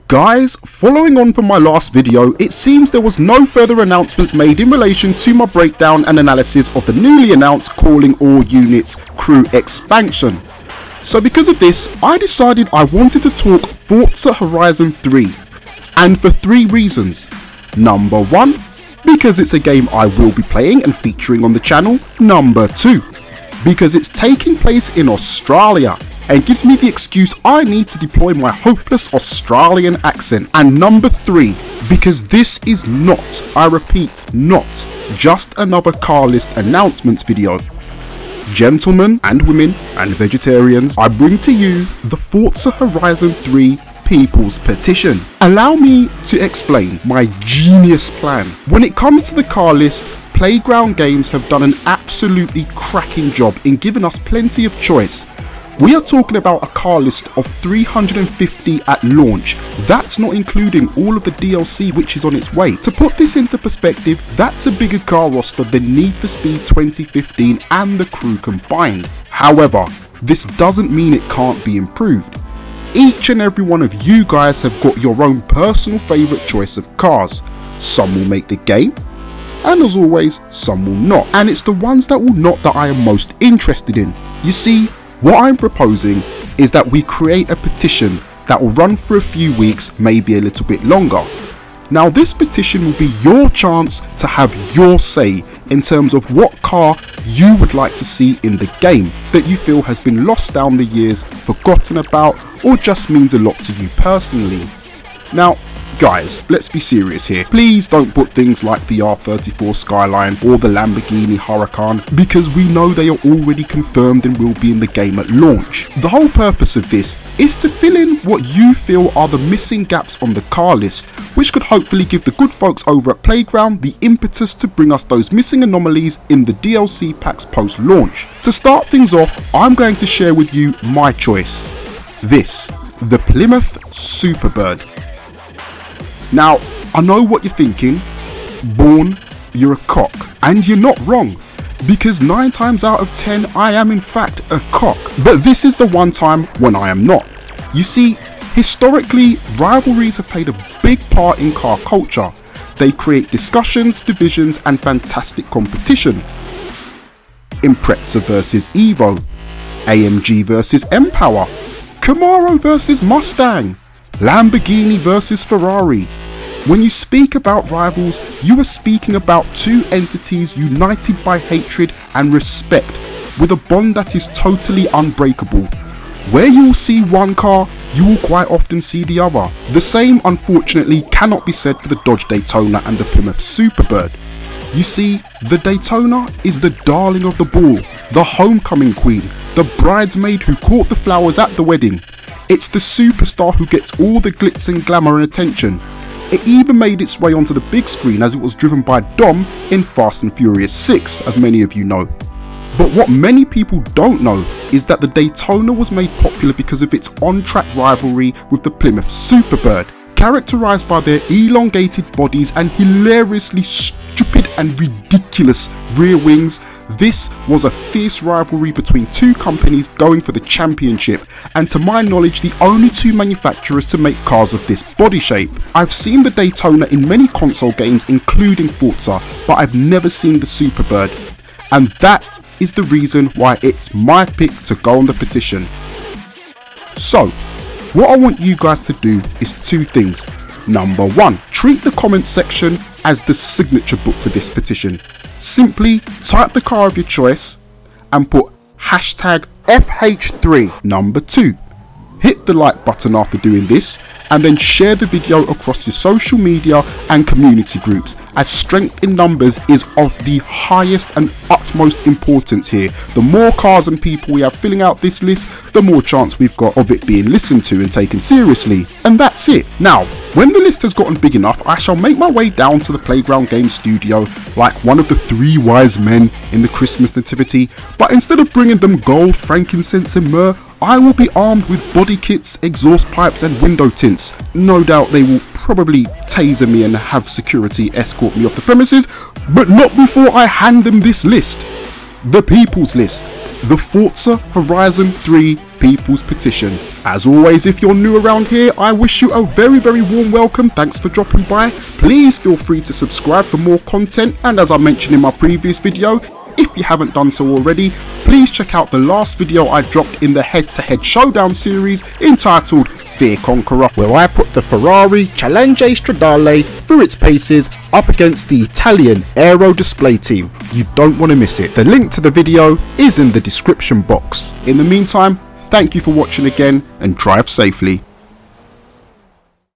Guys, following on from my last video, it seems there was no further announcements made in relation to my breakdown and analysis of the newly announced Calling All Units crew expansion. So because of this, I decided I wanted to talk Forza Horizon 3, and for 3 reasons. Number 1, because it's a game I will be playing and featuring on the channel. Number 2, because it's taking place in Australia and gives me the excuse I need to deploy my hopeless Australian accent. And number 3, because this is not, I repeat, not just another car list announcements video. Gentlemen and women and vegetarians, I bring to you the Forza Horizon 3 People's Petition. Allow me to explain my genius plan. When it comes to the car list, Playground Games have done an absolutely cracking job in giving us plenty of choice. We are talking about a car list of 350 at launch. That's not including all of the DLC which is on its way. To put this into perspective, that's a bigger car roster than Need for Speed 2015 and the crew combined. However, this doesn't mean it can't be improved. Each and every one of you guys have got your own personal favourite choice of cars. Some will make the game, and as always, some will not. And it's the ones that will not that I am most interested in. You see, what I'm proposing is that we create a petition that will run for a few weeks, maybe a little bit longer. Now this petition will be your chance to have your say in terms of what car you would like to see in the game that you feel has been lost down the years, forgotten about, or just means a lot to you personally. Now guys, let's be serious here. Please don't put things like the R34 Skyline or the Lamborghini Huracan, because we know they are already confirmed and will be in the game at launch. The whole purpose of this is to fill in what you feel are the missing gaps on the car list, which could hopefully give the good folks over at Playground the impetus to bring us those missing anomalies in the DLC packs post-launch. To start things off, I'm going to share with you my choice. This, the Plymouth Superbird. Now, I know what you're thinking. Born, you're a cock. And you're not wrong, because 9 times out of 10 I am in fact a cock. But this is the one time when I am not. You see, historically, rivalries have played a big part in car culture. They create discussions, divisions and fantastic competition. Impreza versus Evo, AMG versus M-Power, Camaro versus Mustang, Lamborghini versus Ferrari. When you speak about rivals, you are speaking about 2 entities united by hatred and respect, with a bond that is totally unbreakable. Where you will see one car, you will quite often see the other. The same, unfortunately, cannot be said for the Dodge Daytona and the Plymouth Superbird. You see, the Daytona is the darling of the ball, the homecoming queen, the bridesmaid who caught the flowers at the wedding. It's the superstar who gets all the glitz and glamour and attention. It even made its way onto the big screen as it was driven by Dom in Fast and Furious 6, as many of you know. But what many people don't know is that the Daytona was made popular because of its on-track rivalry with the Plymouth Superbird. Characterised by their elongated bodies and hilariously stupid and ridiculous rear wings, this was a fierce rivalry between 2 companies going for the championship, and to my knowledge the only 2 manufacturers to make cars of this body shape. I've seen the Daytona in many console games including Forza, but I've never seen the Superbird, and that is the reason why it's my pick to go on the petition. So what I want you guys to do is 2 things. Number 1, treat the comment section as the signature book for this petition. Simply type the car of your choice and put hashtag FH3. Number 2, hit the like button after doing this, and then share the video across your social media and community groups, as strength in numbers is of the highest and utmost importance here. The more cars and people we have filling out this list, the more chance we've got of it being listened to and taken seriously. And that's it. Now, when the list has gotten big enough, I shall make my way down to the Playground Games studio like one of the 3 wise men in the Christmas nativity, but instead of bringing them gold, frankincense and myrrh, I will be armed with body kits, exhaust pipes and window tints. No doubt they will probably taser me and have security escort me off the premises, but not before I hand them this list. the People's List, the Forza Horizon 3 People's Petition. As always, if you're new around here, I wish you a very warm welcome. Thanks for dropping by. Please feel free to subscribe for more content, and as I mentioned in my previous video, if you haven't done so already, please check out the last video I dropped in the head-to-head showdown series entitled Fear Conqueror, where I put the Ferrari Challenge Stradale through its paces up against the Italian Aero Display team. You don't want to miss it. The link to the video is in the description box. In the meantime, thank you for watching again and drive safely.